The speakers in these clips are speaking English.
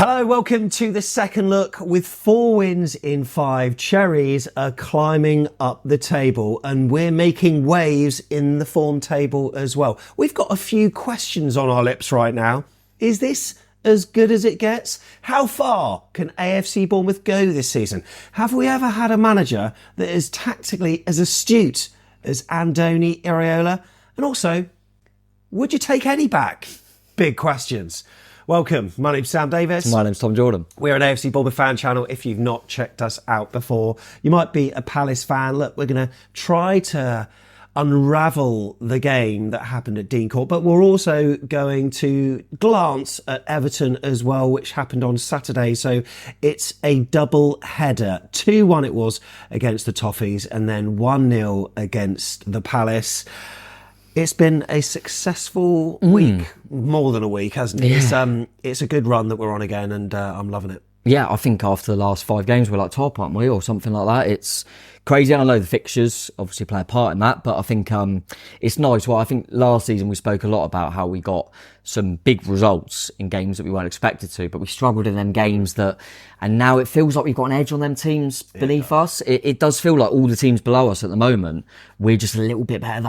Hello, welcome to the second look. With 4 wins in 5, Cherries are climbing up the table and we're making waves in the form table as well. We've got a few questions on our lips right now. Is this as good as it gets? How far can AFC Bournemouth go this season? Have we ever had a manager that is tactically as astute as Andoni Iraola? And also, would you take any back? Big questions. Welcome. My name's Sam Davis. My name's Tom Jordan. We're an AFC Bournemouth fan channel. If you've not checked us out before, you might be a Palace fan. Look, we're going to try to unravel the game that happened at Dean Court, but we're also going to glance at Everton as well, which happened on Saturday. So it's a double header. 2-1 it was against the Toffees and then 1-0 against the Palace. It's been a successful week, more than a week, hasn't it? Yeah. It's a good run that we're on again, and I'm loving it. Yeah, I think after the last 5 games, we're like top, aren't we, or something like that. It's crazy. I know the fixtures obviously play a part in that, but I think it's nice. Well, I think last season we spoke a lot about how we got some big results in games that we weren't expected to, but we struggled in them games and now it feels like we've got an edge on them teams beneath us. It does feel like all the teams below us at the moment, we're just a little bit better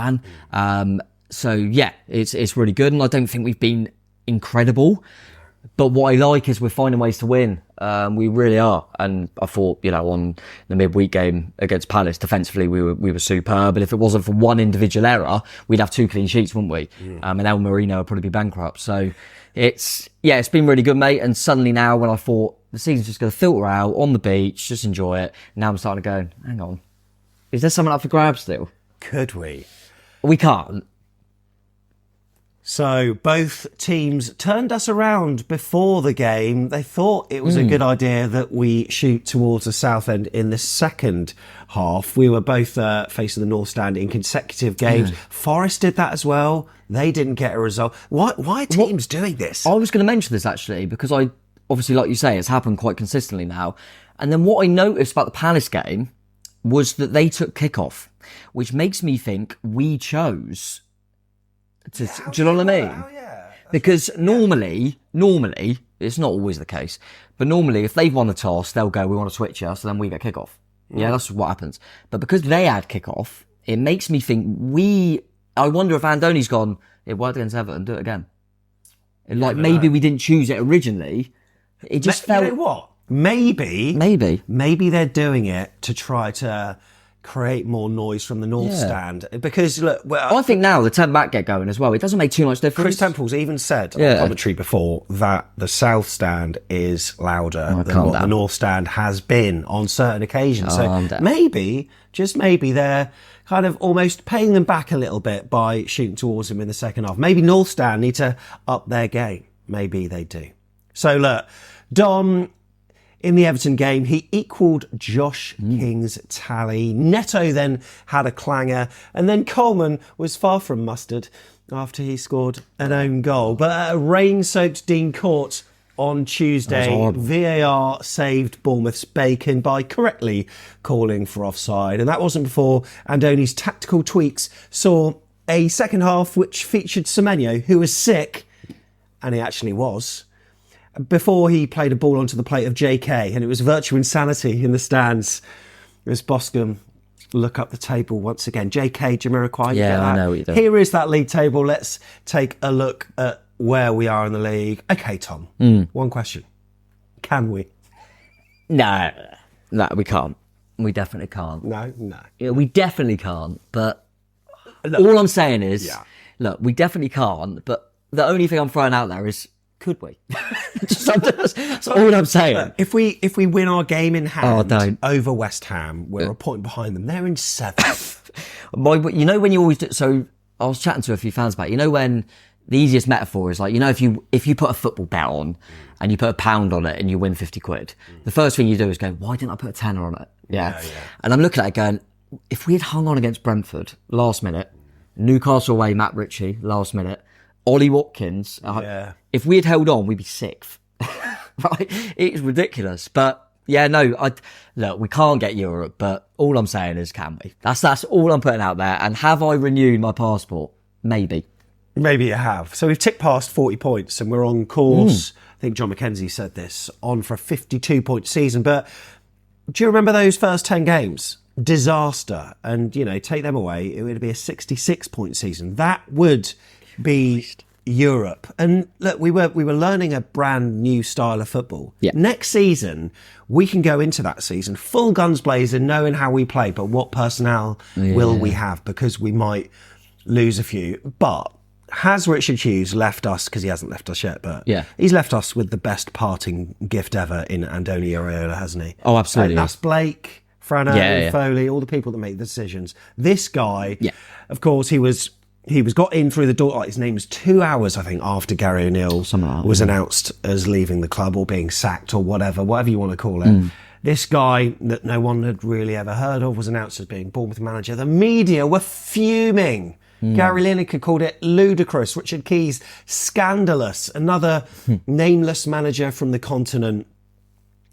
than. So yeah, it's really good, and I don't think we've been incredible. But what I like is we're finding ways to win. We really are. And I thought, on the midweek game against Palace, defensively, we were superb. But if it wasn't for one individual error, we'd have 2 clean sheets, wouldn't we? And El Marino would probably be bankrupt. So it's been really good, mate. And suddenly now, when I thought the season's just going to filter out on the beach, just enjoy it, now I'm starting to go, hang on, is there something up for grabs still? Could we? We can't. So both teams turned us around before the game. They thought it was a good idea that we shoot towards the south end in the second half. We were both facing the North Stand in consecutive games. Forest did that as well. They didn't get a result. Why are teams doing this? I was going to mention this actually, because I obviously, like you say, it's happened quite consistently now. And then what I noticed about the Palace game was that they took kickoff, which makes me think we chose... do you know what I mean? Because normally, it's not always the case, but normally if they've won the toss, they'll go, we want to switch us, so then we get kickoff. Yeah, that's what happens. But because they had kickoff, it makes me think I wonder if Andoni's gone, it worked against Everton, do it again. Maybe we didn't choose it originally. It just felt... You know what? Maybe they're doing it to try to create more noise from the North Stand, because look, I think now the 10 back get going as well. It doesn't make too much difference. Chris Temple's even said on commentary before that the South Stand is louder than what the North Stand has been on certain occasions. So maybe, just maybe, they're kind of almost paying them back a little bit by shooting towards them in the second half. Maybe North Stand need to up their game. Maybe they do. So look, Dom, in the Everton game, he equalled Josh King's tally. Neto then had a clanger, and then Coleman was far from mustard after he scored an own goal. But at a rain-soaked Dean Court on Tuesday, VAR saved Bournemouth's bacon by correctly calling for offside. And that wasn't before Andoni's tactical tweaks saw a second half which featured Semenyo, who was sick, and he actually was, before he played a ball onto the plate of JK, and it was virtual insanity in the stands. It was Boscombe look up the table once again. JK, Jamiroquai, I know what you're doing. Here is that league table. Let's take a look at where we are in the league. Okay, Tom, one question. Can we? No, we can't. We definitely can't. No. Yeah, we definitely can't, but all I'm saying is, look, we definitely can't, but the only thing I'm throwing out there is, could we? That's all I'm saying. If we win our game in hand over West Ham, we're a point behind them. They're in 7th. When you always do, so I was chatting to a few fans about, when the easiest metaphor is like, if you put a football bet on and you put £1 on it and you win 50 quid, the first thing you do is go, why didn't I put a tenner on it? Yeah. And I'm looking at it going, if we had hung on against Brentford last minute, Newcastle away, Matt Ritchie last minute, Ollie Watkins, if we had held on, we'd be 6th. Right? It's ridiculous. But look, we can't get Europe, but all I'm saying is, can we? That's all I'm putting out there. And have I renewed my passport? Maybe. Maybe you have. So we've ticked past 40 points and we're on course I think John McKenzie said this, on for a 52-point season. But do you remember those first 10 games? Disaster. And, take them away, it would be a 66-point season. That would be Europe. And look, we were learning a brand new style of football. Yeah. Next season, we can go into that season full guns blazing, knowing how we play, but what personnel will we have? Because we might lose a few. But has Richard Hughes left us, because he hasn't left us yet, but he's left us with the best parting gift ever in Andoni Iraola, hasn't he? Oh, absolutely. That's Blake, Frano, Foley, all the people that make the decisions. This guy, of course, he was got in through the door, his name was 2 hours, I think, after Gary O'Neill was announced as leaving the club or being sacked or whatever you want to call it. This guy that no one had really ever heard of was announced as being Bournemouth manager. The media were fuming. Gary Lineker called it ludicrous. Richard Keys, scandalous. Another nameless manager from the continent.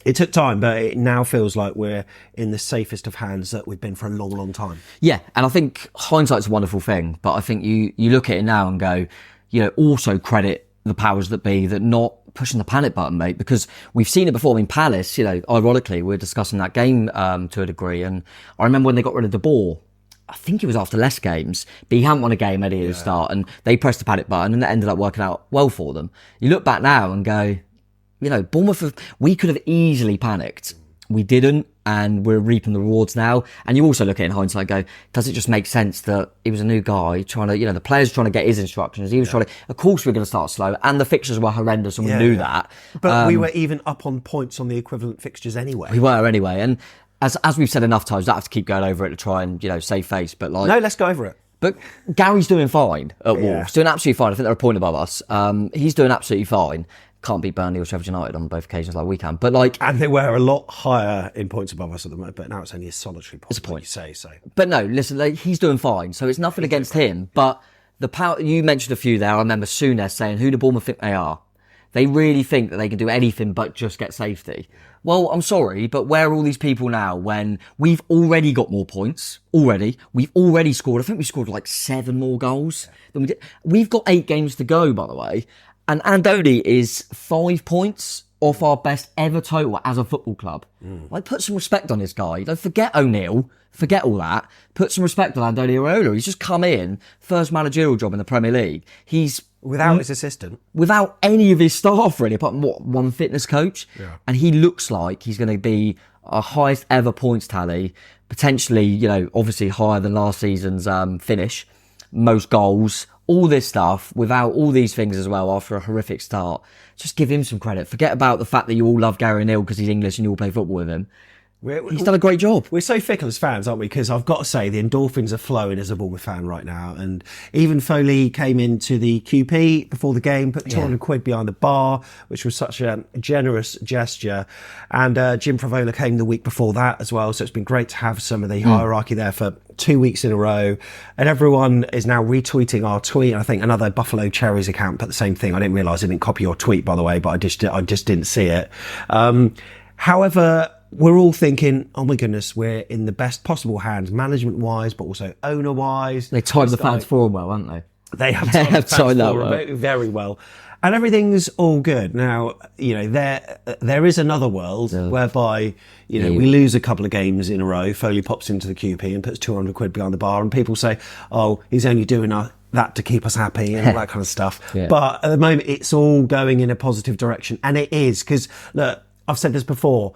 It took time, but it now feels like we're in the safest of hands that we've been for a long, long time. Yeah, and I think hindsight's a wonderful thing, but I think you look at it now and go, also credit the powers that be that not pushing the panic button, mate, because we've seen it before. I mean, Palace, ironically, we're discussing that game to a degree, and I remember when they got rid of De Boer, I think it was after less games, but he hadn't won a game at the start, and they pressed the panic button, and it ended up working out well for them. You look back now and go, Bournemouth, we could have easily panicked. We didn't, and we're reaping the rewards now. And you also look at it in hindsight and go, does it just make sense that he was a new guy trying to, the players trying to get his instructions. He was trying to, of course we're going to start slow, and the fixtures were horrendous, and we knew that. But we were even up on points on the equivalent fixtures anyway. We were anyway, and as we've said enough times, I don't have to keep going over it to try and, save face, but No, let's go over it. But Gary's doing fine at Wolves, doing absolutely fine. I think they're a point above us. He's doing absolutely fine. Can't beat Burnley or Sheffield United on both occasions like we can. But and they were a lot higher in points above us at the moment, but now it's only a solitary point. It's a point. You say so. But no, listen, he's doing fine. So it's nothing against him. But the power, you mentioned a few there. I remember Souness saying, who do Bournemouth think they are? They really think that they can do anything but just get safety. Well, I'm sorry, but where are all these people now when we've already got more points? We've already scored. I think we scored like 7 more goals than we did. We've got 8 games to go, by the way. And Andoni is 5 points off our best ever total as a football club. Put some respect on this guy. Don't forget O'Neill. Forget all that. Put some respect on Andoni Iraola. He's just come in, first managerial job in the Premier League. He's without his assistant, without any of his staff really, apart from one fitness coach. And he looks like he's going to be our highest ever points tally, potentially, obviously higher than last season's finish, most goals. All this stuff, without all these things as well, after a horrific start. Just give him some credit. Forget about the fact that you all love Gary O'Neill because he's English and you all play football with him. He's done a great job. We're so fickle as fans, aren't we? Because I've got to say, the endorphins are flowing as a Bournemouth fan right now. And even Foley came into the QP before the game, put 200 quid behind the bar, which was such a generous gesture. And Jim Favola came the week before that as well. So it's been great to have some of the hierarchy there for 2 weeks in a row. And everyone is now retweeting our tweet. I think another Buffalo Cherries account put the same thing. I didn't realise I didn't copy your tweet, by the way, but I just didn't see it. However, we're all thinking, oh my goodness, we're in the best possible hands, management-wise, but also owner-wise. They timed the fans forum well, haven't they? They have timed the fans forum very well. And everything's all good. Now, there is another world whereby, we lose a couple of games in a row. Foley pops into the QP and puts 200 quid behind the bar, and people say, oh, he's only doing that to keep us happy and all that kind of stuff. But at the moment, it's all going in a positive direction. And it is, because, look, I've said this before,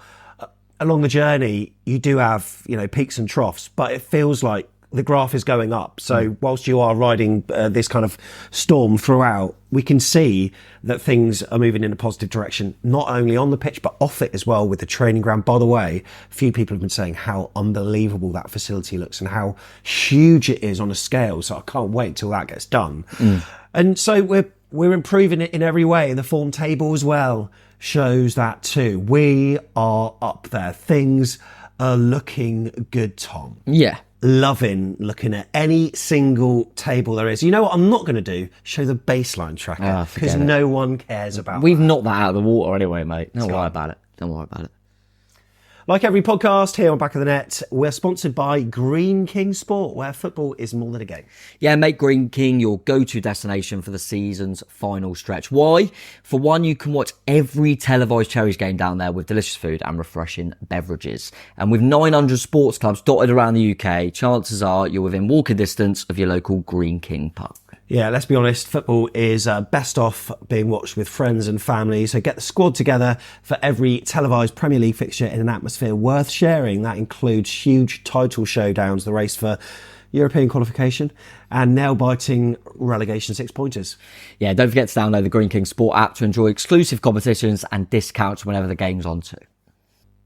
along the journey, you do have, peaks and troughs, but it feels like the graph is going up. So whilst you are riding this kind of storm throughout, we can see that things are moving in a positive direction, not only on the pitch, but off it as well with the training ground. By the way, a few people have been saying how unbelievable that facility looks and how huge it is on a scale. So I can't wait till that gets done. And so we're improving it in every way. The form table as well shows that too. We are up there. Things are looking good, Tom. Yeah. Loving looking at any single table there is. You know what I'm not going to do? Show the baseline tracker, because no one cares about We've knocked that out of the water anyway, mate. Don't worry about it. Like every podcast here on Back of the Net, we're sponsored by Green King Sport, where football is more than a game. Yeah, make Green King your go-to destination for the season's final stretch. Why? For one, you can watch every televised Cherries game down there with delicious food and refreshing beverages. And with 900 sports clubs dotted around the UK, chances are you're within walking distance of your local Green King pub. Yeah, let's be honest, football is best off being watched with friends and family. So get the squad together for every televised Premier League fixture in an atmosphere worth sharing. That includes huge title showdowns, the race for European qualification, and nail-biting relegation six-pointers. Yeah, don't forget to download the Green King Sport app to enjoy exclusive competitions and discounts whenever the game's on too.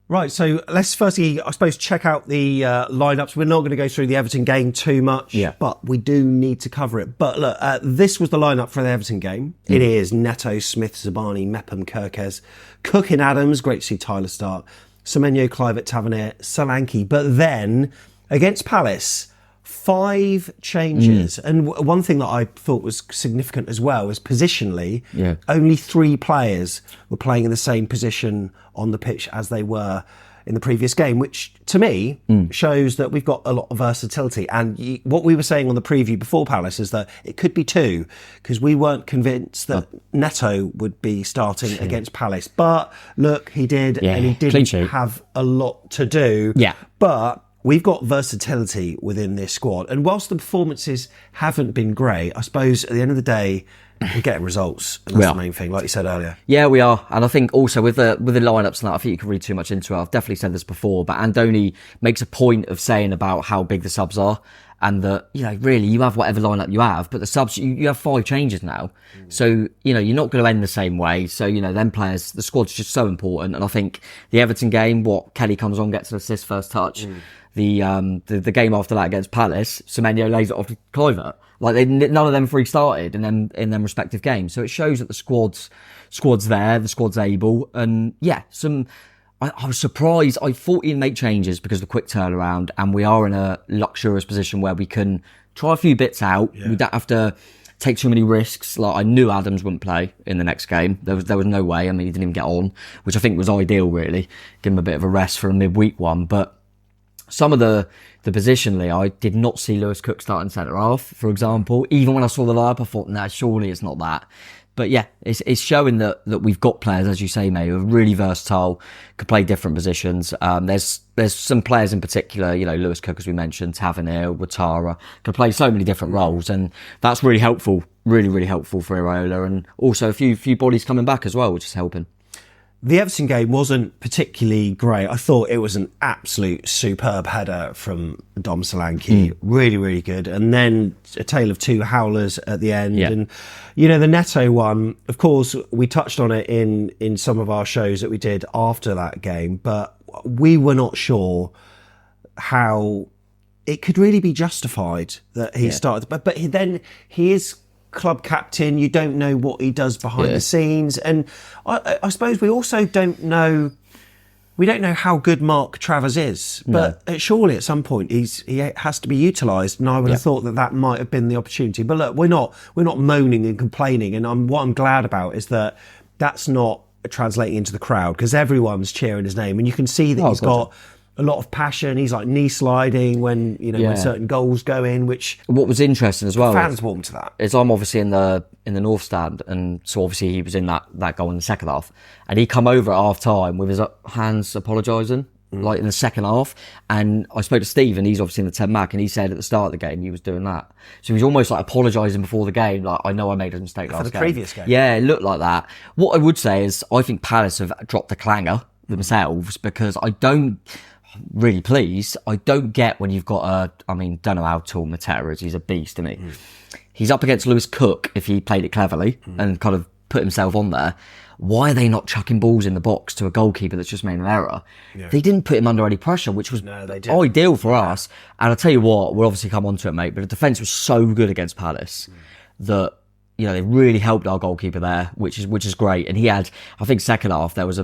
Right, so let's firstly, I suppose, check out the lineups. We're not going to go through the Everton game too much, but we do need to cover it. But look, this was the lineup for the Everton game. It is Neto, Smith, Zabani, Mepham, Kirkes, Cook and Adams. Great to see Tyler start. Semenyo, Clivett, Tavernier, Solanke. But then, against Palace, 5 changes. And one thing that I thought was significant as well was positionally, only 3 players were playing in the same position on the pitch as they were in the previous game, which to me shows that we've got a lot of versatility. And what we were saying on the preview before Palace is that it could be 2, because we weren't convinced that Neto would be starting against Palace. But look, he did, and he didn't have a lot to do. But we've got versatility within this squad. And whilst the performances haven't been great, I suppose at the end of the day, we're getting results. And that's the main thing, like you said earlier. Yeah, we are. And I think also with the lineups and that, I think you can read too much into it. I've definitely said this before, but Andoni makes a point of saying about how big the subs are. And that, really, you have whatever lineup you have, but the subs, you have 5 changes now. So, you're not going to end the same way. So, them players, the squad's just so important. And I think the Everton game, Kelly comes on, gets an assist, first touch. The game after that against Palace, Semenyo lays it off to Clivett. Like none of them 3 started in them respective games. So it shows that the squad's there, the squad's able. And I was surprised. I thought he'd make changes because of the quick turnaround, and we are in a luxurious position where we can try a few bits out. We don't have to take too many risks. Like, I knew Adams wouldn't play in the next game. There was no way. I mean, he didn't even get on, which I think was ideal, really. Give him a bit of a rest for a midweek one. But some of the positionally, I did not see Lewis Cook starting centre half, for example. Even when I saw the lineup, I thought, nah, surely it's not that. But yeah, it's showing that we've got players, as you say, mate, who are really versatile, could play different positions. There's some players in particular, Lewis Cook, as we mentioned, Tavernier, Ouattara, can play so many different roles, and that's really helpful, really, really helpful for Iraola, and also a few bodies coming back as well, which is helping. The Everton game wasn't particularly great. I thought it was an absolute superb header from Dom Solanke. Really, really good. And then a tale of 2 howlers at the end. And, the Neto one, of course, we touched on it in some of our shows that we did after that game, but we were not sure how it could really be justified that he started. But then he is club captain, you don't know what he does behind the scenes, and I suppose we also don't know how good Mark Travers is, but surely at some point he has to be utilised, and I would have thought that might have been the opportunity. But look, we're not moaning and complaining, and what I'm glad about is that that's not translating into the crowd, because everyone's cheering his name, and you can see that he's got a lot of passion. He's like knee sliding when when certain goals go in, which what was interesting as well, fans warm to that, is I'm obviously in the north stand, and so obviously he was in that goal in the second half, and he come over at half time with his hands apologising like in the second half, and I spoke to Steve, and he's obviously in the 10 Mac, and he said at the start of the game he was doing that, so he's almost like apologising before the game, like, I know I made a mistake last game. For the previous game. Yeah, it looked like that. What I would say is I think Palace have dropped the clanger themselves, because I don't really pleased. I don't get when you've got don't know how tall Matera is. He's a beast, isn't he? He's up against Lewis Cook if he played it cleverly and kind of put himself on there. Why are they not chucking balls in the box to a goalkeeper that's just made an error? They didn't put him under any pressure, which was ideal for us. And I'll tell you what, we'll obviously come on to it, mate, but the defence was so good against Palace that they really helped our goalkeeper there, which is great. And he had, I think, second half they had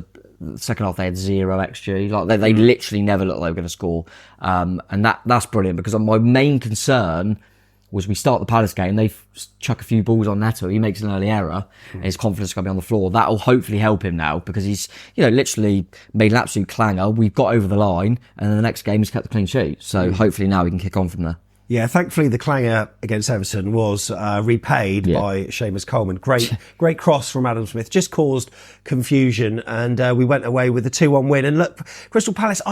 0 XG. Like they literally never looked like they were going to score, and that's brilliant, because my main concern was we start the Palace game, they chuck a few balls on Neto, he makes an early error, and his confidence is going to be on the floor. That'll hopefully help him now, because he's, literally made an absolute clanger. We've got over the line, and then the next game he's kept the clean sheet. So hopefully now he can kick on from there. Yeah, thankfully the clanger against Everton was repaid by Seamus Coleman. Great cross from Adam Smith. Just caused confusion, and we went away with a 2-1 win. And look, Crystal Palace,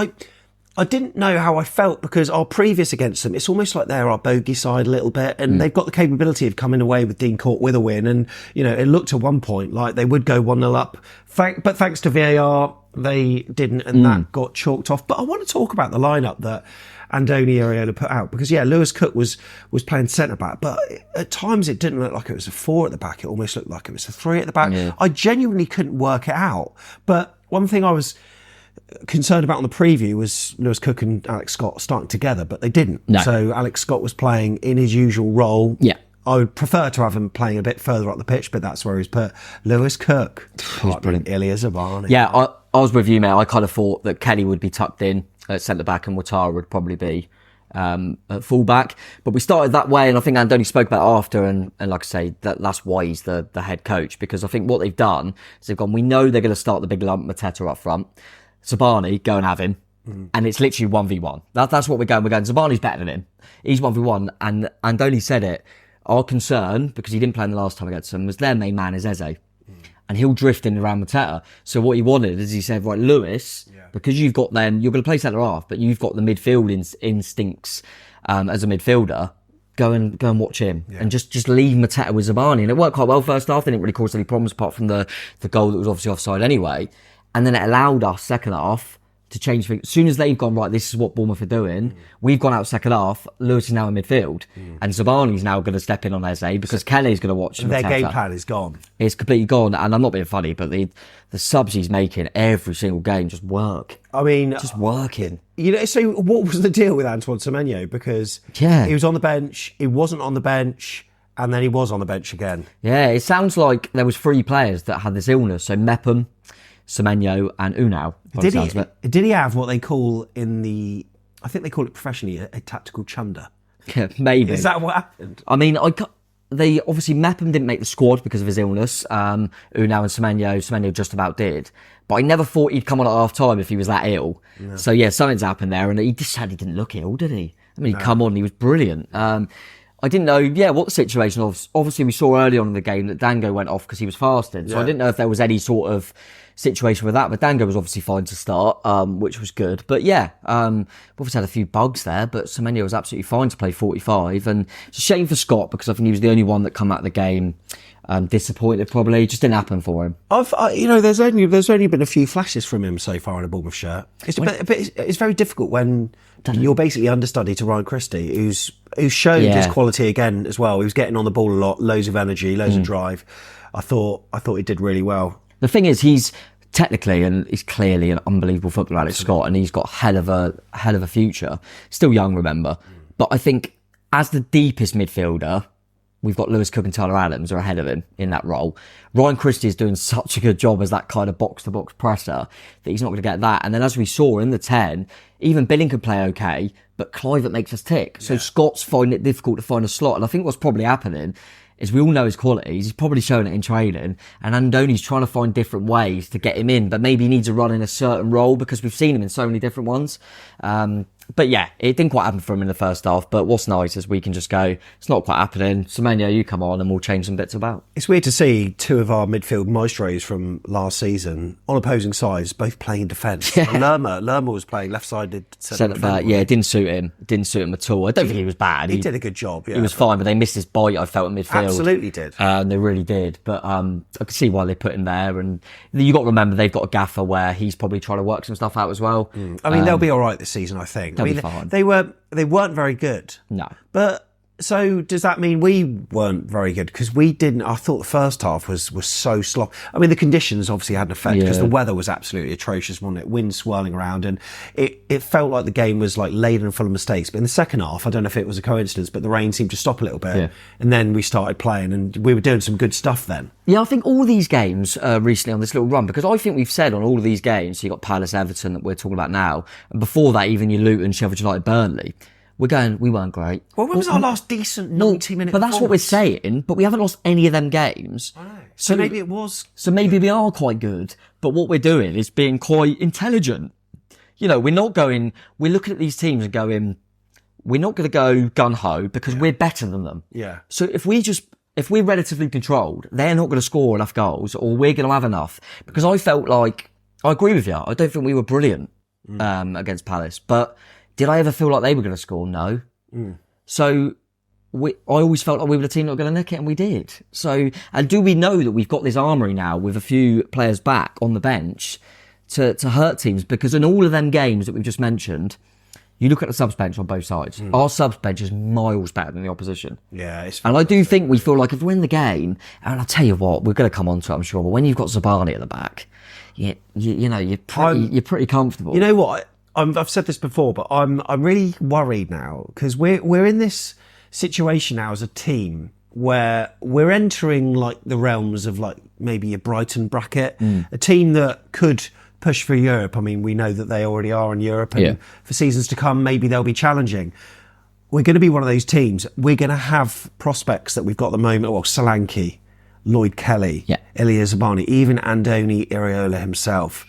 I didn't know how I felt, because our previous against them, it's almost like they're our bogey side a little bit, and they've got the capability of coming away with Dean Court with a win. And, it looked at one point like they would go 1-0 up. But thanks to VAR, they didn't, and that got chalked off. But I want to talk about the lineup that Andoni Iraola put out, because Lewis Cook was playing centre back, but at times it didn't look like it was a 4 at the back. It almost looked like it was a 3 at the back. I genuinely couldn't work it out. But one thing I was concerned about on the preview was Lewis Cook and Alex Scott starting together, but they didn't. No. So Alex Scott was playing in his usual role. Yeah. I would prefer to have him playing a bit further up the pitch, but that's where he's put Lewis Cook. He's brilliant. Ilya Zabani. Yeah, I was with you, mate. I kind of thought that Kelly would be tucked in at centre back and Ouattara would probably be at full back. But we started that way, and I think Andoni spoke about it after, and like I say, that's why he's the head coach, because I think what they've done is they've gone, we know they're going to start the big lump Mateta up front. Zabani, go and have him. And it's literally 1v1. That's what we're going. Zabani's better than him. He's 1v1, and Andoni said it. Our concern, because he didn't play in the last time against them, was their main man is Eze. And he'll drift in around Mateta. So what he wanted is, he said, right, Lewis, because you're going to play centre half, but you've got the midfield instincts as a midfielder. Go and watch him, and just leave Mateta with Zabani. And it worked quite well first half. They didn't really cause any problems apart from the goal that was obviously offside anyway. And then it allowed us second half to change things. As soon as they've gone, right, this is what Bournemouth are doing, we've gone out second half, Lewis is now in midfield, and Zabani's now going to step in on Eze, because Kelly's going to watch their game plan is gone. It's completely gone, and I'm not being funny, but the subs he's making every single game just work. I mean, just working. So what was the deal with Antoine Semenyo? Because he was on the bench, he wasn't on the bench, and then he was on the bench again. Yeah, it sounds like there was 3 players that had this illness. So Mepham, Semenyo and Unau. Did he have what they call I think they call it professionally a tactical chunder? Yeah, maybe. Is that what happened? I mean, they obviously, Mepham didn't make the squad because of his illness. Unau and Semenyo just about did. But I never thought he'd come on at half time if he was that ill. No. So yeah, something's happened there, and he just said he didn't look ill, did he? I mean, he'd come on, he was brilliant. I didn't know, what the situation was. Obviously, we saw early on in the game that Dango went off because he was fasting. So I didn't know if there was any sort of situation with that. But Dango was obviously fine to start, which was good. But we obviously had a few bugs there. But Semenyo was absolutely fine to play 45. And it's a shame for Scott, because I think he was the only one that come out of the game disappointed, probably. It just didn't happen for him. There's only been a few flashes from him so far in a Bournemouth shirt. It's very difficult when you're basically understudy to Ryan Christie, who's showed his quality again as well. He was getting on the ball a lot, loads of energy, loads of drive. I thought he did really well. The thing is, he's technically and he's clearly an unbelievable footballer, Alex Scott, and he's got hell of a future. Still young, remember. But I think as the deepest midfielder, we've got Lewis Cook and Tyler Adams are ahead of him in that role. Ryan Christie is doing such a good job as that kind of box-to-box presser that he's not going to get that. And then as we saw in the 10, even Billing could play okay, but Clivert makes us tick. So Scott's finding it difficult to find a slot. And I think what's probably happening is we all know his qualities. He's probably showing it in training. And Andoni's trying to find different ways to get him in, but maybe he needs to run in a certain role because we've seen him in so many different ones. But yeah, it didn't quite happen for him in the first half. But what's nice is we can just go, it's not quite happening. Semenyo, you come on and we'll change some bits about. It's weird to see two of our midfield maestros from last season on opposing sides both playing in defence. Yeah. Lerma was playing left-sided centre back. Yeah, it didn't suit him. It didn't suit him at all. I don't think he was bad. He did a good job. Yeah, he was fine, but they missed his bite, I felt, in midfield. Absolutely did. They really did. But I could see why they put him there. And you got to remember, they've got a gaffer where he's probably trying to work some stuff out as well. I mean, they'll be all right this season, I think. They'll be fine. They weren't very good. No. But so does that mean we weren't very good? Because we didn't. I thought the first half was so sloppy. I mean, the conditions obviously had an effect because the weather was absolutely atrocious, wasn't it? Wind swirling around, and it felt like the game was like laden and full of mistakes. But in the second half, I don't know if it was a coincidence, but the rain seemed to stop a little bit, and then we started playing, and we were doing some good stuff then. Yeah, I think all these games recently on this little run, because I think we've said on all of these games, so you got Palace, Everton that we're talking about now, and before that, even your Luton, Sheffield United, Burnley. we weren't great. Well, when was our last decent 90-minute But that's what we're saying, but we haven't lost any of them games. I know. So maybe it was... So maybe we are quite good, but what we're doing is being quite intelligent. You know, we're looking at these teams and going, we're not going to go gun-ho because we're better than them. Yeah. So if we're relatively controlled, they're not going to score enough goals, or we're going to have enough. Because I felt like, I agree with you, I don't think we were brilliant against Palace, but did I ever feel like they were going to score? No. So I always felt like we were the team that were going to nick it, and we did. So, and do we know that we've got this armoury now with a few players back on the bench to hurt teams? Because in all of them games that we've just mentioned, you look at the subs bench on both sides. Our subs bench is miles better than the opposition. Yeah, and I do think we feel like if we win the game, and I'll tell you what, we're going to come on to it, I'm sure, but when you've got Zabani at the back, you know, you're pretty comfortable. You know what? I've said this before, but I'm really worried now because we're in this situation now as a team where we're entering like the realms of like maybe a Brighton bracket, a team that could push for Europe. I mean, we know that they already are in Europe, and for seasons to come, maybe they'll be challenging. We're going to be one of those teams. We're going to have prospects that we've got at the moment. Well, Solanke, Lloyd Kelly, Ilya Zabani, even Andoni Iraola himself.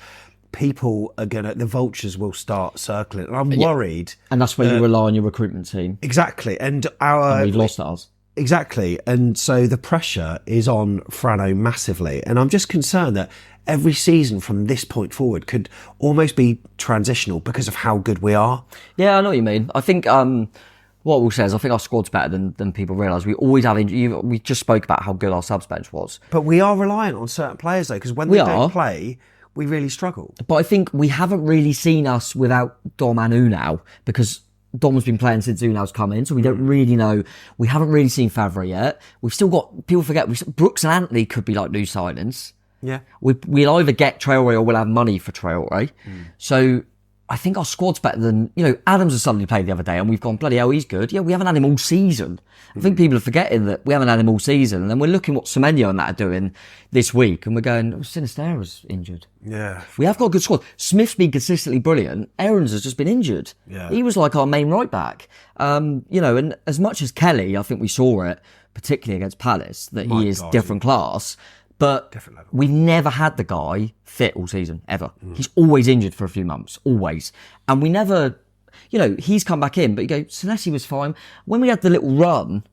People are the vultures will start circling. And I'm worried. And that's where you rely on your recruitment team. Exactly. And we've lost ours. Exactly. And so the pressure is on Frano massively. And I'm just concerned that every season from this point forward could almost be transitional because of how good we are. Yeah, I know what you mean. I think what we'll say is I think our squad's better than people realise. We always have we just spoke about how good our subs bench was. But we are reliant on certain players though, because when they don't play, we really struggle. But I think we haven't really seen us without Dom and Unau, because Dom's been playing since Unau's come in, so we don't really know. We haven't really seen Favre yet. We've still got, people forget, Brooks and Anthony could be like new signings. Yeah. We'll either get Traore or we'll have money for Traore. So I think our squad's better than, you know, Adams has suddenly played the other day and we've gone, bloody hell, he's good. Yeah, we haven't had him all season. I think people are forgetting that we haven't had him all season. And then we're looking what Semenyo and that are doing this week, and we're going, oh, Sinisterra's injured. Yeah. We have got a good squad. Smith's been consistently brilliant. Aarons has just been injured. Yeah. He was like our main right back. You know, and as much as Kelly, I think we saw it, particularly against Palace, that he is different class. But we've never had the guy fit all season, ever. He's always injured for a few months, always. And we never, you know, he's come back in, but you go, Senesi was fine. When we had the little run,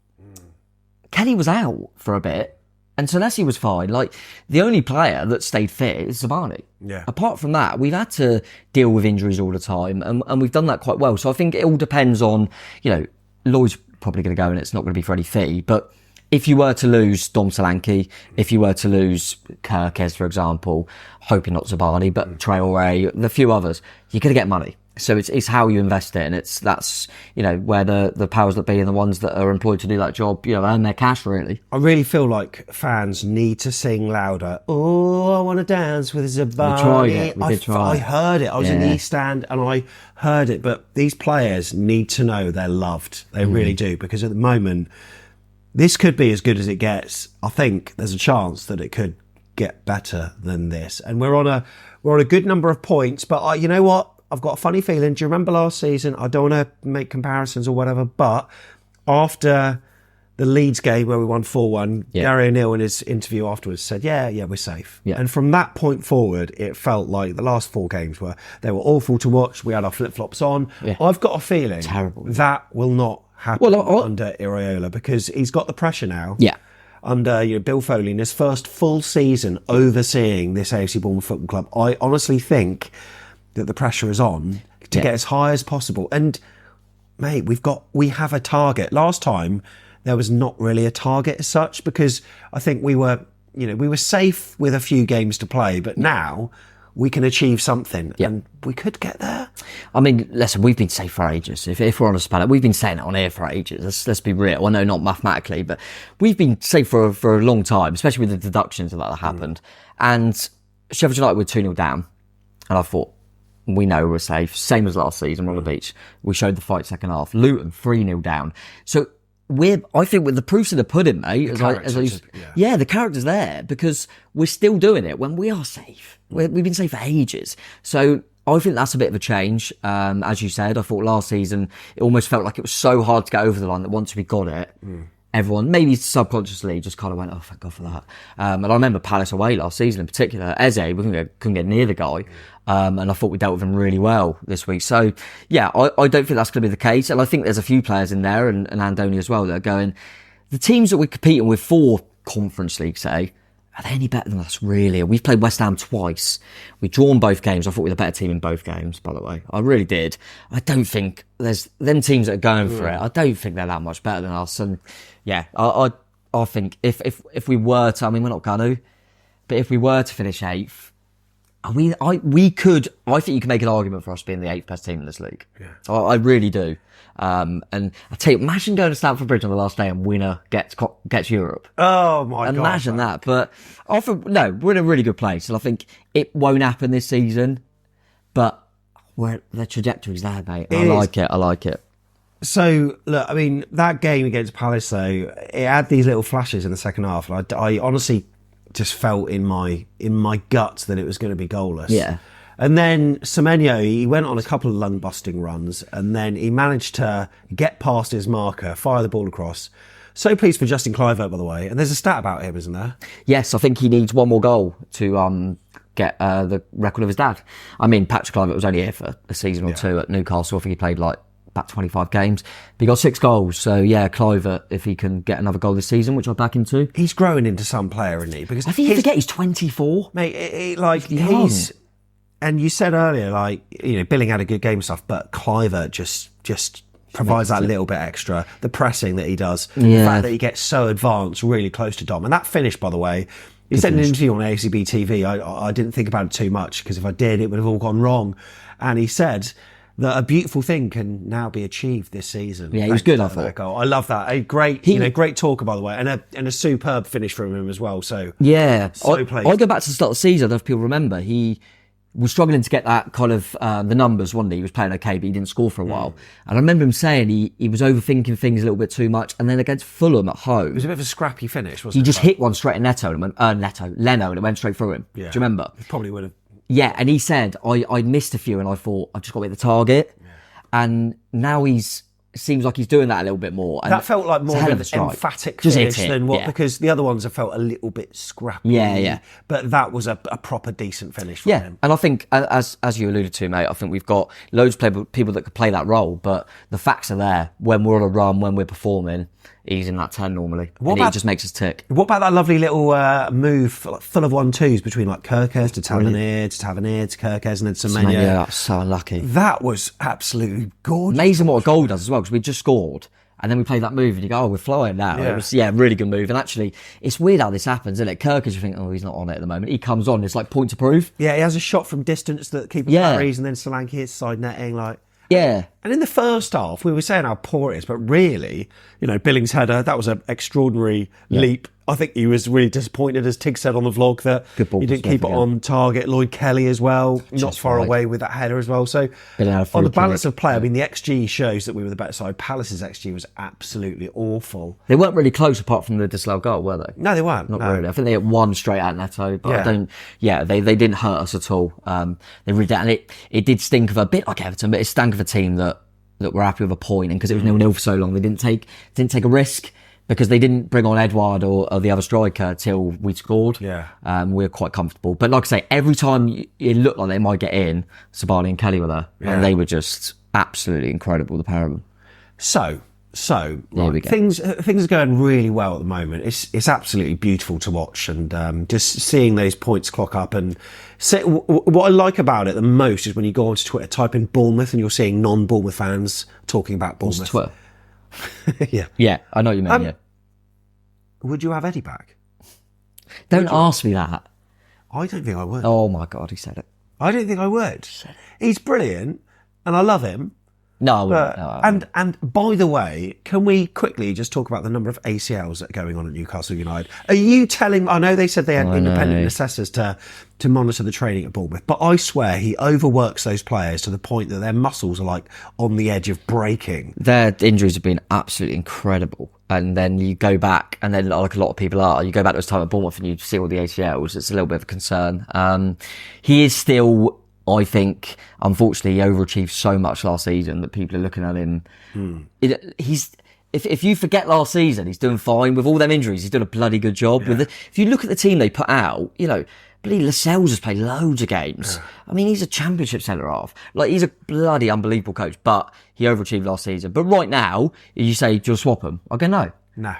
Kelly was out for a bit, and Senesi was fine. Like, the only player that stayed fit is Zabani. Yeah. Apart from that, we've had to deal with injuries all the time, and we've done that quite well. So I think it all depends on, you know, Lloyd's probably going to go, and it's not going to be for any fee, but if you were to lose Dom Solanke, if you were to lose Kirkes, for example, hoping not Zabani, but Traore, the few others, you're going to get money. So it's how you invest it, and that's, you know, where the powers that be and the ones that are employed to do that job, you know, earn their cash, really. I really feel like fans need to sing louder. Oh, I want to dance with Zabani. We tried it. We did try. I heard it. I was in the East Stand and I heard it. But these players need to know they're loved. They really do, because at the moment, this could be as good as it gets. I think there's a chance that it could get better than this. And we're on a good number of points, but you know what? I've got a funny feeling. Do you remember last season? I don't want to make comparisons or whatever, but after the Leeds game where we won 4-1, Gary O'Neill in his interview afterwards said, yeah, we're safe. Yeah. And from that point forward, it felt like the last 4 games were awful to watch. We had our flip-flops on. Yeah. I've got a feeling that will not happen under Iraola, because he's got the pressure now. Yeah. Under Bill Foley in his first full season overseeing this AFC Bournemouth Football Club. I honestly think that the pressure is on to get as high as possible. And mate, we have a target. Last time there was not really a target as such, because I think we were safe with a few games to play, but now we can achieve something and we could get there. I mean, listen, we've been safe for ages. If we're honest about it, we've been saying it on air for ages. Let's be real. I know not mathematically, but we've been safe for a long time, especially with the deductions that happened. And Sheffield United were 2-0 down. And I thought, we know we're safe. Same as last season, we're on the beach. We showed the fight second half. Luton 3-0 down. So I think with the proofs of the pudding, mate, the character's there, because we're still doing it when we are safe. We've been safe for ages. So I think that's a bit of a change. As you said, I thought last season it almost felt like it was so hard to get over the line that once we got it, everyone, maybe subconsciously, just kind of went, oh, thank God for that. And I remember Palace away last season in particular. Eze, we couldn't get near the guy. And I thought we dealt with him really well this week. So, yeah, I don't think that's going to be the case. And I think there's a few players in there, and Andoni as well, that are going, the teams that we're competing with for Conference League, say, are they any better than us, really? We've played West Ham twice. We've drawn both games. I thought we were the better team in both games, by the way. I really did. I don't think there's them teams that are going for it. I don't think they're that much better than us. And yeah, I think if we were to, I mean, we're not going to, but if we were to finish 8th, I think you can make an argument for us being the 8th best team in this league. Yeah. I really do. And I tell you, imagine going to Stamford Bridge on the last day and winner gets Europe. Oh my God. Imagine that. But we're in a really good place. And I think it won't happen this season, but the trajectory's there, mate. I like it. So, look, I mean, that game against Palace, though, it had these little flashes in the second half. I honestly just felt in my guts that it was going to be goalless. Yeah. And then Semenyo, he went on a couple of lung-busting runs, and then he managed to get past his marker, fire the ball across. So pleased for Justin Kluivert, by the way. And there's a stat about him, isn't there? Yes, I think he needs one more goal to get the record of his dad. I mean, Patrick Kluivert was only here for a season or two at Newcastle. I think he played about 25 games. But he got 6 goals. So, yeah, Kluivert, if he can get another goal this season, which I'd back him to. He's growing into some player, isn't he? Because I think you forget he's 24. Mate, he's... And you said earlier, Billing had a good game and stuff, but Kluivert just provides that little bit extra. The pressing that he does, the fact that he gets so advanced, really close to Dom. And that finish, by the way, he said in an interview on AFCB TV, I didn't think about it too much, because if I did, it would have all gone wrong. And he said that a beautiful thing can now be achieved this season. Yeah, he was good, I thought. Goal. I love that. A great, great talker, by the way, and a superb finish from him as well. So yeah, so pleased. I go back to the start of the season. I don't know if people remember, he was struggling to get that kind of the numbers, wasn't he? He was playing okay, but he didn't score for a while. And I remember him saying he was overthinking things a little bit too much. And then against Fulham at home, it was a bit of a scrappy finish, wasn't it? He just hit one straight at Leno, and it went straight through him. Yeah. Do you remember? He probably would have. Yeah, and he said, I missed a few, and I thought, I just got to hit the target. Yeah. And now seems like he's doing that a little bit more. And that felt like more of an emphatic finish than what, because the other ones have felt a little bit scrappy. Yeah. But that was a proper decent finish from him. And I think, as you alluded to, mate, I think we've got loads of people that could play that role, but the facts are there. When we're on a run, when we're performing, he's in that 10 normally. It just makes us tick. What about that lovely little move, full of 1-2s between Kirkes to Tavernier, to Kirkes, and then Semenyo? Yeah, that's so unlucky. That was absolutely gorgeous. Amazing what a goal does as well, because we just scored. And then we played that move and you go, we're flying now. Yeah. It was, really good move. And actually, it's weird how this happens, isn't it? Kirkes, you think, he's not on it at the moment. He comes on, it's like point to prove. Yeah, he has a shot from distance that keeper parries, and then Solanke hits side netting, Yeah. And in the first half, we were saying how poor it is, but really, Billings header, that was an extraordinary leap. I think he was really disappointed, as Tig said on the vlog, that he didn't keep it on target. Lloyd Kelly as well, not far away with that header as well. So on the balance of play, I mean, the XG shows that we were the better side. Palace's XG was absolutely awful. They weren't really close apart from the disallowed goal, were they? No, they weren't. Not really. I think they hit one straight at Neto, but they didn't hurt us at all. They really did. And it did stink of a bit like Everton, but it stank of a team that were happy with a point, and because it was 0-0 for so long, they didn't take a risk, because they didn't bring on Edouard or the other striker till we scored. Yeah. We were quite comfortable. But like I say, every time it looked like they might get in, Sabali and Kelly were there. Yeah. And they were just absolutely incredible, the pair of them. So things are going really well at the moment. It's absolutely beautiful to watch, and just seeing those points clock up. And what I like about it the most is when you go onto Twitter, type in Bournemouth, and you're seeing non-Bournemouth fans talking about Bournemouth. What's Twitter? Yeah, I know what you mean. Would you have Eddie back? Don't ask me that. I don't think I would. Oh my God, he said it. I don't think I would. He's brilliant, and I love him. No, I wouldn't. And by the way, can we quickly just talk about the number of ACLs that are going on at Newcastle United? Are you telling... I know they said they had independent assessors to monitor the training at Bournemouth, but I swear he overworks those players to the point that their muscles are on the edge of breaking. Their injuries have been absolutely incredible. And then you go back, and then like a lot of people are, you go back to his time at Bournemouth and you see all the ACLs. It's a little bit of a concern. He is still I think, unfortunately, he overachieved so much last season that people are looking at him. If you forget last season, he's doing fine. With all them injuries, he's doing a bloody good job. Yeah. If you look at the team they put out, bloody Lascelles has played loads of games. Yeah. I mean, he's a championship centre-half. Like, he's a bloody unbelievable coach, but he overachieved last season. But right now, you say, do you swap him? I go, no. No.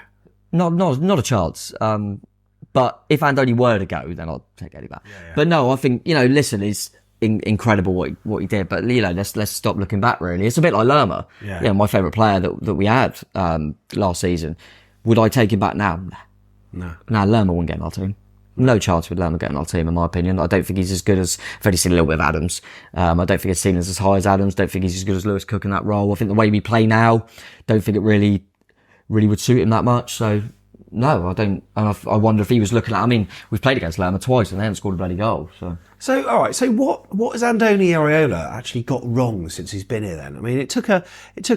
Not a chance. But if Andoni were to go, then I'll take Eddie back. Yeah. But no, I think, listen, it's incredible what he did. But, let's stop looking back, really. It's a bit like Lerma. Yeah. My favourite player that we had last season. Would I take him back now? No. No, Lerma wouldn't get in our team. No chance with Lerma getting our team, in my opinion. I don't think he's as good as... I've only seen a little bit of Adams. I don't think his ceiling is as high as Adams. Don't think he's as good as Lewis Cook in that role. I think the way we play now, don't think it really would suit him that much. So... No, I don't. And I wonder if he was looking at... I mean, we've played against Lerma twice and they haven't scored a bloody goal. So all right. So what has Andoni Iraola actually got wrong since he's been here then? I mean, it took a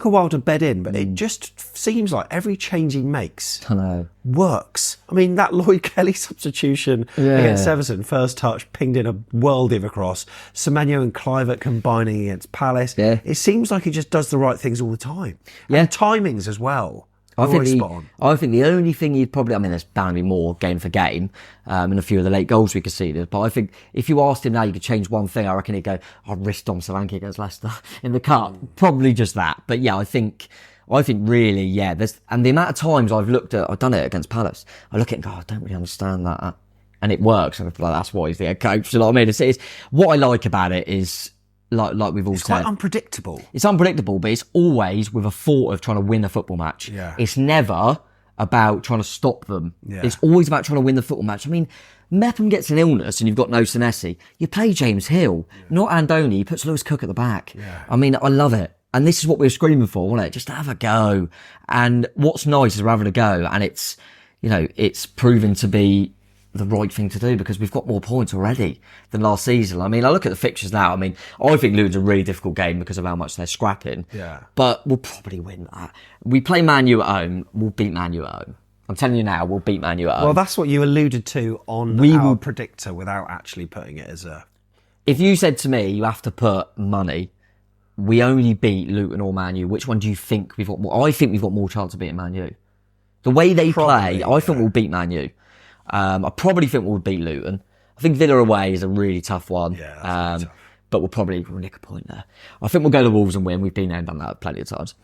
while to bed in, but it just seems like every change he makes works. I mean, that Lloyd Kelly substitution against Everton, first touch, pinged in a worldie of a cross. Semenyo and Kluivert combining against Palace. Yeah. It seems like he just does the right things all the time. Yeah. And timings as well. I think the only thing he'd probably... I mean, there's bound to be more game for game and a few of the late goals we conceded. But I think if you asked him now, you could change one thing. I reckon he'd go, I'll risk Dom Solanke against Leicester in the cup. Probably just that. But yeah, I think really, yeah. And the amount of times I've done it against Palace. I look at it and go, I don't really understand that. And it works. And that's why he's the head coach. You know what I mean? It's what I like about it is... Like we've all said. It's quite unpredictable. It's unpredictable, but it's always with a thought of trying to win a football match. Yeah. It's never about trying to stop them. Yeah. It's always about trying to win the football match. I mean, Mepham gets an illness and you've got no Senesi. You play James Hill, not Andoni. He puts Lewis Cook at the back. Yeah. I mean, I love it. And this is what we were screaming for, wasn't it? Just have a go. And what's nice is we're having a go. And it's, it's proven to be the right thing to do because we've got more points already than last season. I mean, I look at the fixtures now. I mean, I think Luton's a really difficult game because of how much they're scrapping. Yeah. But we'll probably win that. We play Man U at home, we'll beat Man U at home. I'm telling you now, we'll beat Man U at home. Well, that's what you alluded to on our predictor without actually putting it as a... If you said to me, you have to put money, we only beat Luton or Man U, which one do you think we've got more? I think we've got more chance of beating Man U. The way they play, I think we'll beat Man U. I probably think we'll beat Luton. I think Villa away is a really tough one. Yeah, that's really tough. But we'll nick a point there. I think we'll go to Wolves and win. We've been there and done that plenty of times.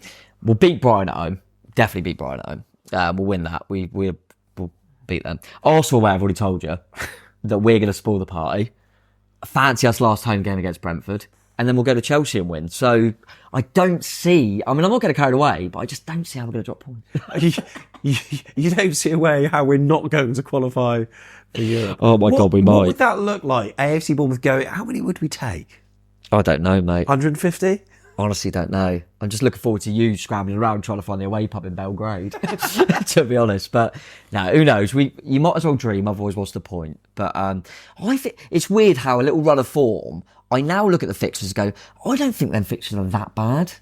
We'll beat Brighton at home. Definitely beat Brighton at home. We'll win that. We'll beat them. Arsenal away, I've already told you that we're going to spoil the party. Fancy us last home game against Brentford. And then we'll go to Chelsea and win. So I don't see... I mean, I'm not getting carried away, but I just don't see how we're going to drop points. You don't see a way how we're not going to qualify for Europe. Oh my God, we might. What would that look like? AFC Bournemouth going... How many would we take? I don't know, mate. 150? Honestly, don't know. I'm just looking forward to you scrambling around trying to find the away pub in Belgrade, to be honest. But no, who knows? You might as well dream. Otherwise, what's the point? But I think it's weird how a little run of form. I now look at the fixtures and go, I don't think them fixtures are that bad.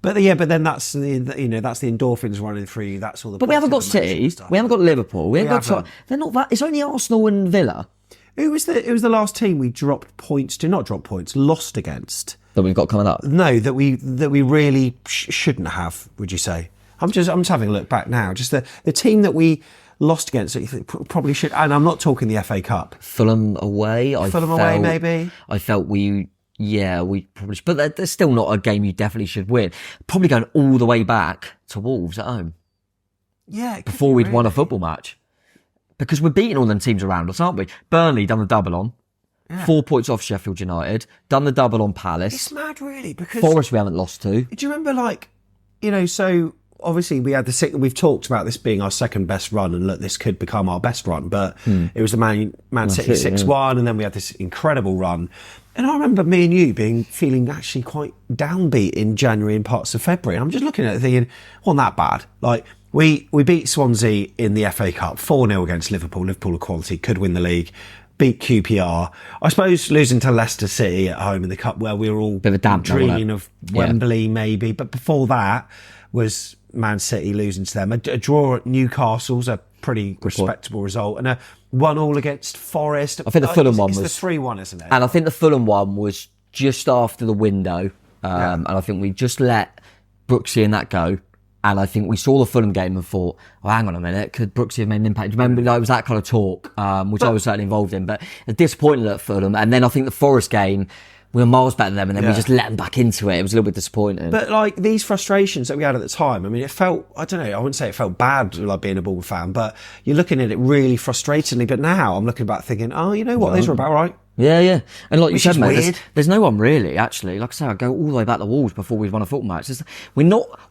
But then that's the that's the endorphins running through. That's all the. But we haven't got City. We haven't got Liverpool. We haven't got. They're not that. It's only Arsenal and Villa. It was the last team we dropped points to. Not dropped points, lost against. That we've got coming up. No, that we really shouldn't have. Would you say? I'm just having a look back now. Just the team that we lost against, probably should. And I'm not talking the FA Cup. Fulham away. Away, maybe. I felt we probably should. But there's still not a game you definitely should win. Probably going all the way back to Wolves at home. Yeah. Before we'd won a football match. Because we're beating all them teams around us, aren't we? Burnley done the double on. Yeah. 4 points off Sheffield United. Done the double on Palace. It's mad, really, because... Forest we haven't lost to. Do you remember, so... Obviously, we've talked about this being our second best run, and look, this could become our best run. But it was the Man City 6-1, and then we had this incredible run. And I remember me and you feeling actually quite downbeat in January and parts of February. And I'm just looking at it thinking, wasn't that bad. Like we beat Swansea in the FA Cup 4-0 against Liverpool. Liverpool quality, could win the league. Beat QPR. I suppose losing to Leicester City at home in the cup, where we were all dreaming of Wembley, maybe. But before that was Man City losing to them. A draw at Newcastle's a pretty respectable result, and a 1-1 against Forest. I think the Fulham one was the 3-1, isn't it? And I think the Fulham one was just after the window, and I think we just let Brooksy and that go. And I think we saw the Fulham game and thought, oh, hang on a minute, could Brooksy have made an impact? Do you remember, it was that kind of talk, which I was certainly involved in, but disappointed at Fulham. And then I think the Forest game, we were miles better than them, and then we just let them back into it. It was a little bit disappointing. But like these frustrations that we had at the time, I mean, it felt, I don't know, I wouldn't say it felt bad like being a Bournemouth fan, but you're looking at it really frustratingly. But now I'm looking back thinking, oh, you know what, these were about right. Yeah. And like you said, mate, there's no one really, actually. Like I say, I go all the way back to the Wolves before we've won a football match. We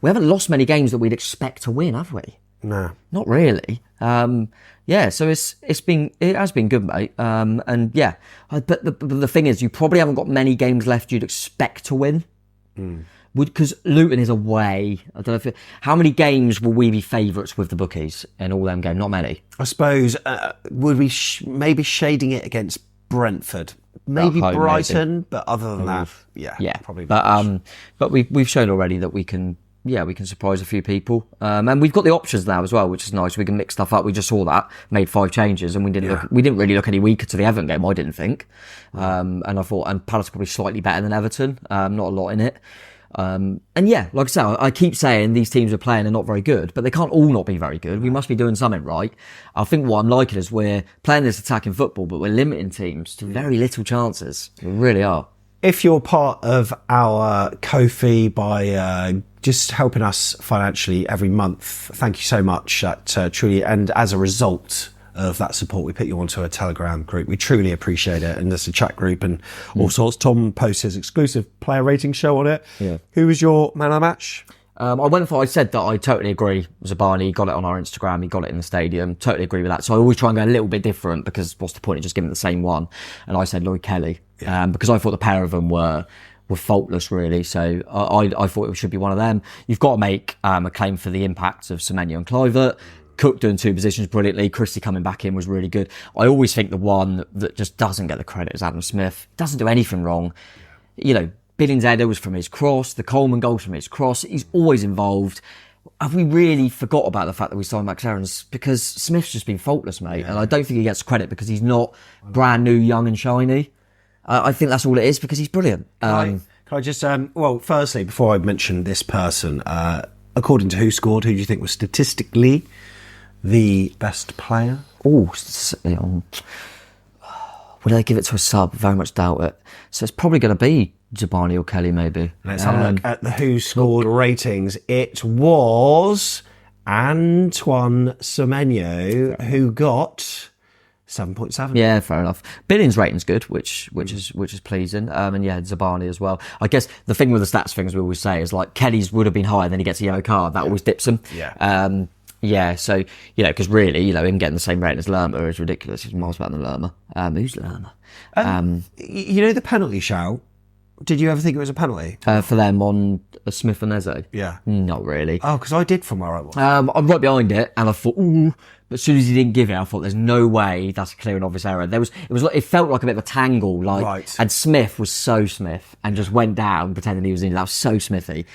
haven't lost many games that we'd expect to win, have we? No. Not really. So it has been good, mate. But the thing is, you probably haven't got many games left you'd expect to win. Because Luton is away. I don't know how many games will we be favourites with the bookies in all them games? Not many. I suppose, would we maybe shading it against Brentford, maybe Brighton, but other than that, probably. But we've shown already that we can surprise a few people, and we've got the options now as well, which is nice. We can mix stuff up. We just saw that, made 5 changes, and we didn't really look any weaker to the Everton game. I didn't think, and I thought, and Palace probably slightly better than Everton. Not a lot in it. Like I say, I keep saying these teams are playing and not very good, but they can't all not be very good. We must be doing something right. I think what I'm liking is we're playing this attacking football, but we're limiting teams to very little chances. We really are. If you're part of our Ko-fi by just helping us financially every month, thank you so much. That truly, and as a result of that support, we put you onto a Telegram group. We truly appreciate it, and there's a chat group and all sorts. Tom posts his exclusive player rating show on it. Yeah. Who was your man of the match? I said that I totally agree. Zabani got it on our Instagram, he got it in the stadium. Totally agree with that. So I always try and go a little bit different, because what's the point of just giving the same one? And I said Lloyd Kelly, because I thought the pair of them were faultless, really. So I thought it should be one of them. You've got to make a claim for the impact of Semenyo and Kluivert. Cook doing 2 positions brilliantly. Christie coming back in was really good. I always think the one that just doesn't get the credit is Adam Smith. Doesn't do anything wrong. You know, Billings' header was from his cross. The Coleman goal's from his cross. He's always involved. Have we really forgot about the fact that we signed Max Aarons? Because Smith's just been faultless, mate. And I don't think he gets credit because he's not brand new, young and shiny. I think that's all it is, because he's brilliant. Can I just, firstly, before I mention this person, according to Who Scored, who do you think was statistically the best player? Would I give it to a sub? Very much doubt it. So it's probably going to be Zabani or Kelly, maybe. Let's have a look at the Who Scored ratings. It was Antoine Semenyo who got 7.7. Yeah, fair enough. Billings' rating's good, which is pleasing. And Zabani as well. I guess the thing with the stats things we always say is like Kelly's would have been higher, then he gets a yellow card. That always dips him. So, because really, him getting the same rating as Lerma is ridiculous. He's miles better than Lerma. Who's Lerma? The penalty shout. Did you ever think it was a penalty? For them on Smith and Eze? Yeah. Not really. Oh, because I did from where I was. I'm right behind it, and I thought, ooh. But as soon as he didn't give it, I thought, there's no way that's a clear and obvious error. It felt like a bit of a tangle, and Smith was so Smith, and just went down pretending he was in. That was so Smithy.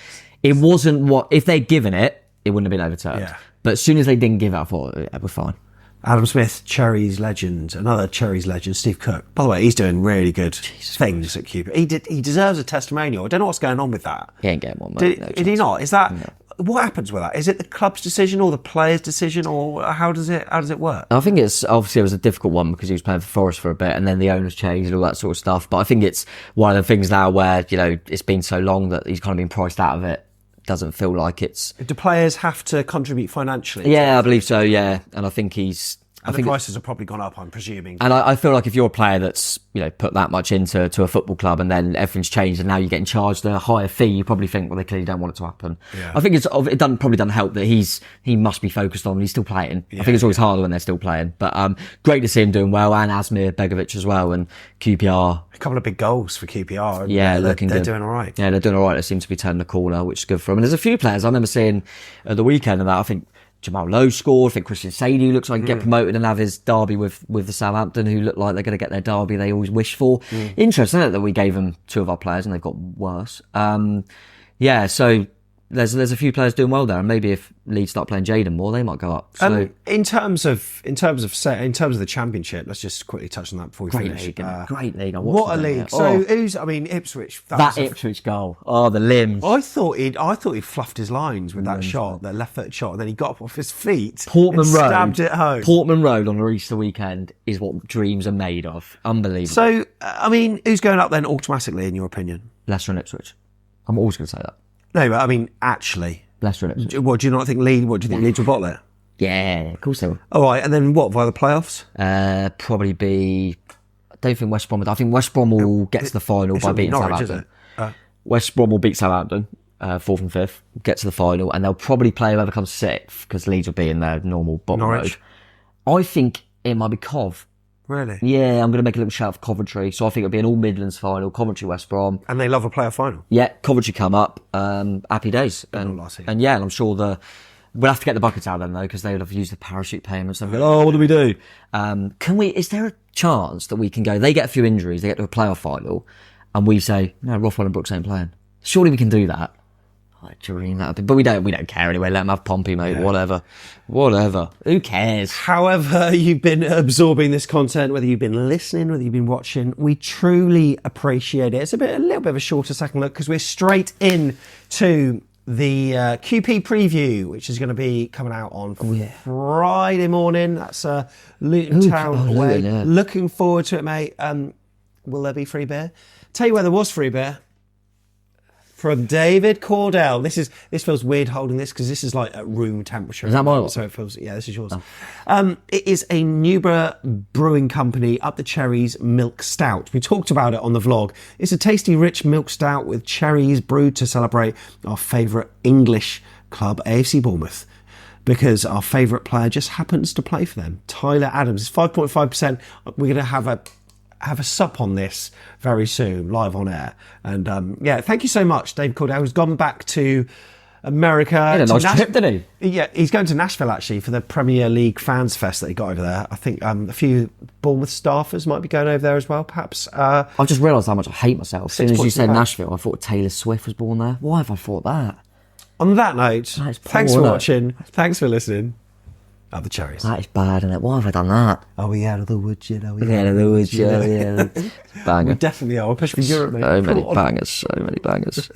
It wasn't if they'd given it, it wouldn't have been overturned. Yeah. But as soon as they didn't give it, I thought, we're fine. Adam Smith, Cherries legend, another Cherries legend, Steve Cook. By the way, he's doing really good things at Cuba. He deserves a testimonial. I don't know what's going on with that. He ain't getting one, mate. Did he not? Is that... No. What happens with that? Is it the club's decision or the player's decision, or how does it work? I think it was a difficult one because he was playing for Forest for a bit, and then the owners changed and all that sort of stuff. But I think it's one of the things now where it's been so long that he's kind of been priced out of it. Doesn't feel like it's... Do players have to contribute financially? Yeah, I believe so, yeah. And I think he's... And the prices have probably gone up, I'm presuming. And I feel like if you're a player that's put that much into a football club and then everything's changed and now you're getting charged a higher fee, you probably think, well, they clearly don't want it to happen. Yeah. I think it probably doesn't help that he must be focused on, he's still playing. Yeah. I think it's always harder when they're still playing. But great to see him doing well, and Asmir Begovic as well, and QPR. A couple of big goals for QPR. Yeah, they're doing all right. Yeah, they're doing all right. They seem to be turning the corner, which is good for them. And there's a few players I remember seeing at the weekend of that. I think Jamal Lowe scored. I think Christian Sadie looks like he get promoted and have his derby with the Southampton, who look like they're going to get their derby they always wish for. Interesting, isn't it, that we gave them 2 of our players and they've got worse. So there's a few players doing well there, and maybe if Leeds start playing Jadon more, they might go up. So in terms of the Championship, let's just quickly touch on that before we finish. Great league. What a league! So Ipswich. That Ipswich goal. Oh, the limbs. I thought he'd fluffed his lines with that shot, that left-footed shot, and then he got up off his feet. Stabbed it home. Portman Road on an Easter weekend is what dreams are made of. Unbelievable. So who's going up then automatically in your opinion? Leicester and Ipswich. I'm always going to say that. No, but actually. Leicester and Ipswich. What, do you not think Leeds, Leeds will bottle it? Yeah, of course they will. All right, and then what, via the playoffs? Probably be... I don't think West Brom... I think West Brom will get to the final by beating Norwich, Southampton. West Brom will beat Southampton, 4th and 5th, get to the final, and they'll probably play whoever comes 6th, because Leeds will be in their normal bottom Norwich. mode. I think it might be Cov. Really? Yeah, I'm going to make a little shout for Coventry. So I think it'll be an all Midlands final, Coventry West Brom. And they love a playoff final. Yeah, Coventry come up. Happy days. And I'm sure we'll have to get the buckets out then though, because they would have used the parachute payments. They'll go, what do we do? Is there a chance that we can go, they get a few injuries, they get to a playoff final, and we say, no, Rothwell and Brooks ain't playing. Surely we can do that. I dream that, but we don't care anyway. Let them have Pompey, mate. Yeah. Whatever. Who cares? However, you've been absorbing this content, whether you've been listening, whether you've been watching, we truly appreciate it. It's a little bit of a shorter second look because we're straight in to the QP preview, which is going to be coming out on Friday morning. That's Luton Town away. Yeah. Looking forward to it, mate. Will there be free beer? Tell you where there was free beer. From David Cordell. This feels weird holding this because this is like at room temperature. Is that mine? So it feels, yeah, this is yours. Oh. It is a Newborough Brewing Company Up the Cherries Milk Stout. We talked about it on the vlog. It's a tasty, rich milk stout with cherries brewed to celebrate our favourite English club, AFC Bournemouth, because our favourite player just happens to play for them. Tyler Adams. It's 5.5%. We're going to have a sup on this very soon, live on air. And thank you so much, Dave Cordell, who's gone back to America. He had a nice trip, didn't he? Yeah, he's going to Nashville actually for the Premier League Fans Fest that he got over there. I think a few Bournemouth staffers might be going over there as well, perhaps. I've just realised how much I hate myself. As soon as you said Nashville, I thought Taylor Swift was born there. Why have I thought that? On that note, thanks for watching. Thanks for listening. Up the Cherries. That is bad, isn't it? Why have I done that? Are we out of the woods yet? Out of the woods, yeah. Banger. We definitely are. We're pushing for Europe, mate. So many bangers.